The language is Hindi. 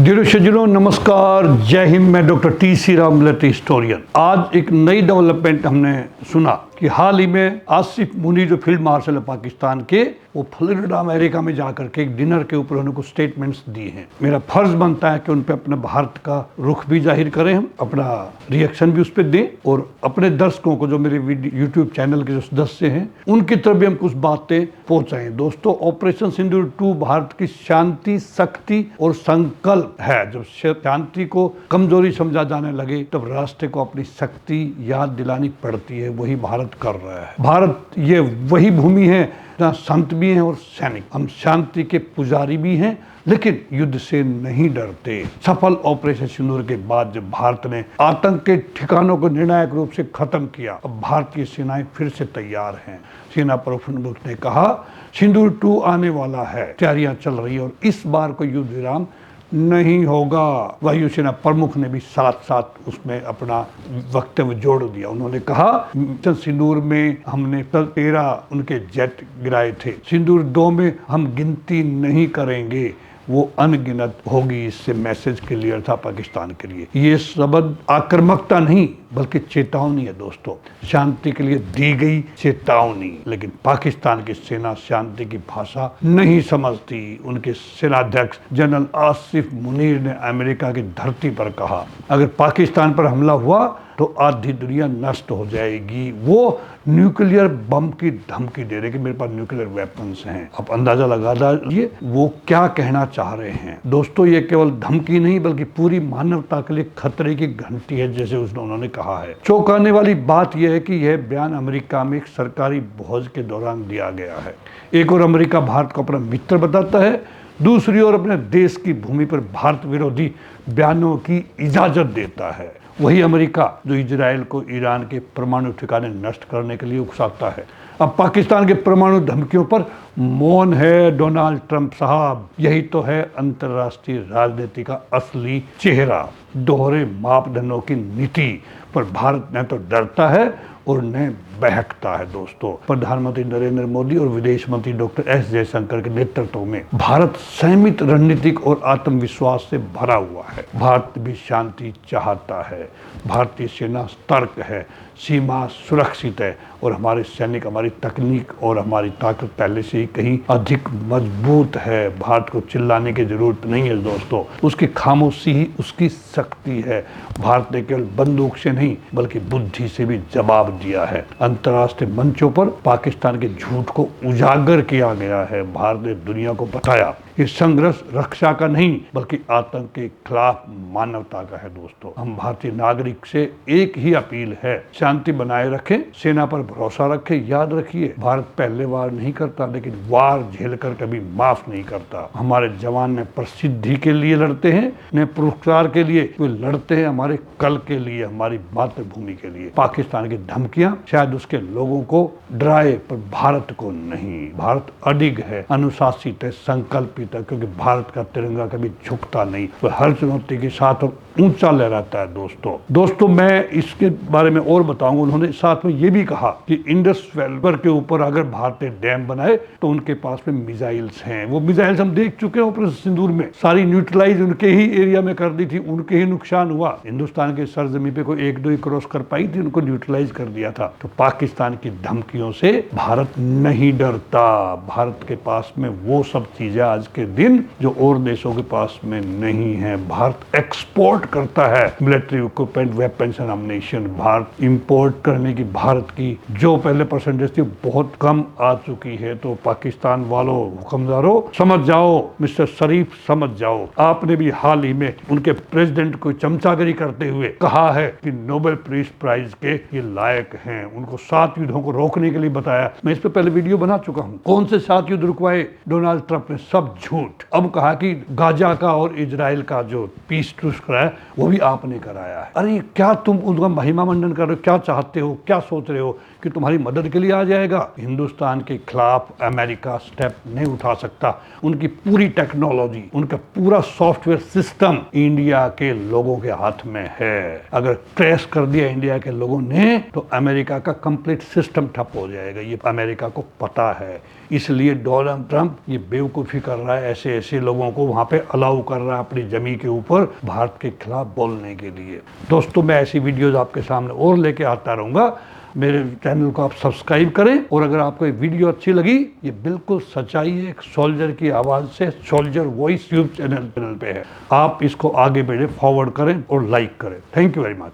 डियर शेड्यूलो नमस्कार, जय हिंद। मैं doctor TC. Rao, military historian. आज एक नई डेवलपमेंट हमने सुना कि हाल ही में आसिफ मुनीर जो फील्ड मार्शल है पाकिस्तान के, वो फ्लोरिडा अमेरिका में जाकर के एक डिनर के ऊपर उन्होंने कुछ स्टेटमेंट्स दिए हैं। मेरा फर्ज बनता है कि उन पे अपने भारत का रुख भी जाहिर करें, हम अपना रिएक्शन भी उस पर दें और अपने दर्शकों को, जो मेरे यूट्यूब चैनल के जो सदस्य हैं, उनकी तरफ भी हम कुछ बातें पहुंचाएं। दोस्तों, ऑपरेशन सिंदूर 2 भारत की शांति, शक्ति और संकल्प है। जब शांति को कमजोरी समझा जाने लगे तब राष्ट्र को अपनी शक्ति याद दिलानी पड़ती है। वही भारत कर रहा है। भारत ये वही भूमि है जहाँ संत भी हैं और सैनिक। हम शांति के पुजारी भी हैं, लेकिन युद्ध से नहीं डरते। सफल ऑपरेशन सिंदूर के बाद जब भारत ने आतंक के ठिकानों को निर्णायक रूप से खत्म किया, अब भारतीय सेनाएं फिर से तैयार हैं। सेना प्रमुख ने कहा सिंदूर 2 आने वाला है, तैयारियां चल रही है और इस बार कोई युद्ध विराम नहीं होगा। वायुसेना प्रमुख ने भी साथ साथ उसमें अपना वक्तव्य जोड़ दिया। उन्होंने कहा सिंदूर में हमने 13 उनके जेट गिराए थे, सिंदूर 2 में हम गिनती नहीं करेंगे, वो अनगिनत होगी। इससे मैसेज क्लियर था पाकिस्तान के लिए। ये शब्द आक्रामकता नहीं बल्कि चेतावनी है। दोस्तों, शांति के लिए दी गई चेतावनी। लेकिन पाकिस्तान की सेना शांति की भाषा नहीं समझती। उनके सेनाध्यक्ष जनरल आसिफ मुनीर ने अमेरिका की धरती पर कहा, अगर पाकिस्तान पर हमला हुआ तो आधी दुनिया नष्ट हो जाएगी। वो न्यूक्लियर बम की धमकी दे रहे कि मेरे पास न्यूक्लियर वेपन्स हैं। अब अंदाजा लगा लीजिए वो क्या कहना चाह रहे हैं। दोस्तों, ये केवल धमकी नहीं बल्कि पूरी मानवता के लिए खतरे की घंटी है, जैसे उन्होंने कहा है। चौंकाने वाली बात यह है कि यह बयान अमेरिका में एक सरकारी भोज के दौरान दिया गया है। एक और अमेरिका भारत को अपना मित्र बताता है, दूसरी ओर अपने देश की भूमि पर भारत विरोधी बयानों की इजाजत देता है। वही अमेरिका जो इजराइल को ईरान के परमाणु ठिकाने नष्ट करने के लिए उकसाता है, अब पाकिस्तान के परमाणु धमकियों पर मौन है। डोनाल्ड ट्रंप साहब, यही तो है अंतर्राष्ट्रीय राजनीति का असली चेहरा। दोहरे मापदंडों की नीति पर भारत न तो डरता है और न बहकता है। दोस्तों, प्रधानमंत्री नरेंद्र मोदी और विदेश मंत्री डॉक्टर एस जयशंकर के नेतृत्व में भारत संयमित रणनीतिक और आत्मविश्वास से भरा हुआ है। भारत भी शांति चाहता है। भारतीय सेना सतर्क है, सीमा सुरक्षित है और हमारे सैनिक, हमारी तकनीक और हमारी ताकत पहले से ही कहीं अधिक मजबूत है। भारत को चिल्लाने की जरूरत नहीं है दोस्तों, उसकी खामोशी ही उसकी शक्ति है। भारत ने केवल बंदूक से नहीं बल्कि बुद्धि से भी जवाब दिया है। अंतर्राष्ट्रीय मंचों पर पाकिस्तान के झूठ को उजागर किया गया है। भारत ने दुनिया को बताया ये संघर्ष रक्षा का नहीं बल्कि आतंक के खिलाफ मानवता का है। दोस्तों, हम भारतीय नागरिक से एक ही अपील है, शांति बनाए रखें, सेना पर भरोसा रखें। याद रखिए, भारत पहले वार नहीं करता लेकिन वार झेलकर कभी माफ नहीं करता। हमारे जवान न प्रसिद्धि के लिए लड़ते हैं न पुरस्कार के लिए, वे लड़ते हैं हमारे कल के लिए, हमारी मातृभूमि के लिए। पाकिस्तान की धमकियां शायद उसके लोगों को डराए पर भारत को नहीं। भारत अडिग है, अनुशासित है, संकल्पित है, क्योंकि भारत का तिरंगा कभी झुकता नहीं, वो हर चुनौती के साथ ऊंचा लहराता है। दोस्तों, मैं इसके बारे में और बताऊंगा। उन्होंने साथ में ये भी कहा कि इंडस रिवर के ऊपर अगर भारत ने डैम बनाए तो उनके पास में मिसाइल्स हैं। वो मिसाइल्स हम देख चुके हैं ऑपरेशन सिंदूर में, सारी न्यूट्रलाइज उनके ही एरिया में कर दी थी, उनके ही नुकसान हुआ। हिंदुस्तान के सरजमी पे कोई 1-2 ही क्रॉस कर पाई थी, उनको न्यूट्रलाइज कर दिया था। तो पाकिस्तान की धमकियों से भारत नहीं डरता। भारत के पास में वो सब चीजें आज के दिन जो और देशों के पास में नहीं है। भारत एक्सपोर्ट करता है military equipment, weapons and ammunition. Bharat import करने की भारत की जो पहले परसेंटेज थी बहुत कम आ चुकी है। तो पाकिस्तान वालों, हुक्मदारों, समझ जाओ, मिस्टर शरीफ समझ जाओ। आपने भी हाल ही में उनके प्रेसिडेंट को चमचागिरी करते हुए कहा है कि नोबेल पीस प्राइज के ये लायक हैं। उनको 7 युद्धों को रोकने के लिए बताया। मैं इस पे पहले वीडियो बना चुका हूँ। कौन से 7 युद्ध रुकवाए डोनाल्ड ट्रंप ने? सब झूठ। अब कहा कि गाजा का और इजराइल का जो पीस ट्रूस कराया वो भी आपने कराया है। अरे क्या तुम उनका महिमा मंडन कर रहे हो? क्या चाहते हो, क्या सोच रहे हो कि तुम्हारी मदद के लिए आ जाएगा? हिंदुस्तान के खिलाफ अमेरिका स्टेप नहीं उठा सकता। उनकी पूरी टेक्नोलॉजी, उनका पूरा सॉफ्टवेयर सिस्टम इंडिया के लोगों के हाथ में है। अगर क्रैश कर दिया इंडिया के लोगों ने तो अमेरिका का कंप्लीट सिस्टम ठप हो जाएगा। ये अमेरिका को पता है, इसलिए डोनाल्ड ट्रंप ये बेवकूफ़ी कर रहा रहा है, ऐसे ऐसे लोगों को वहाँ पे अलाउ कर रहा है अपनी जमी के ऊपर भारत के खिलाफ बोलने के लिए। दोस्तों, मैं ऐसी वीडियोज आपके सामने और लेके आता रहूँगा। मेरे चैनल को आप सब्सक्राइब करें, और अगर आपको ये वीडियो अच्छी लगी, ये बिल्कुल सच्चाई है, एक सोल्जर की आवाज़ से सोल्जर वॉइस यूट्यूब चैनल पे है, आप इसको आगे बढ़े फॉरवर्ड करें और लाइक करें। Thank you very much.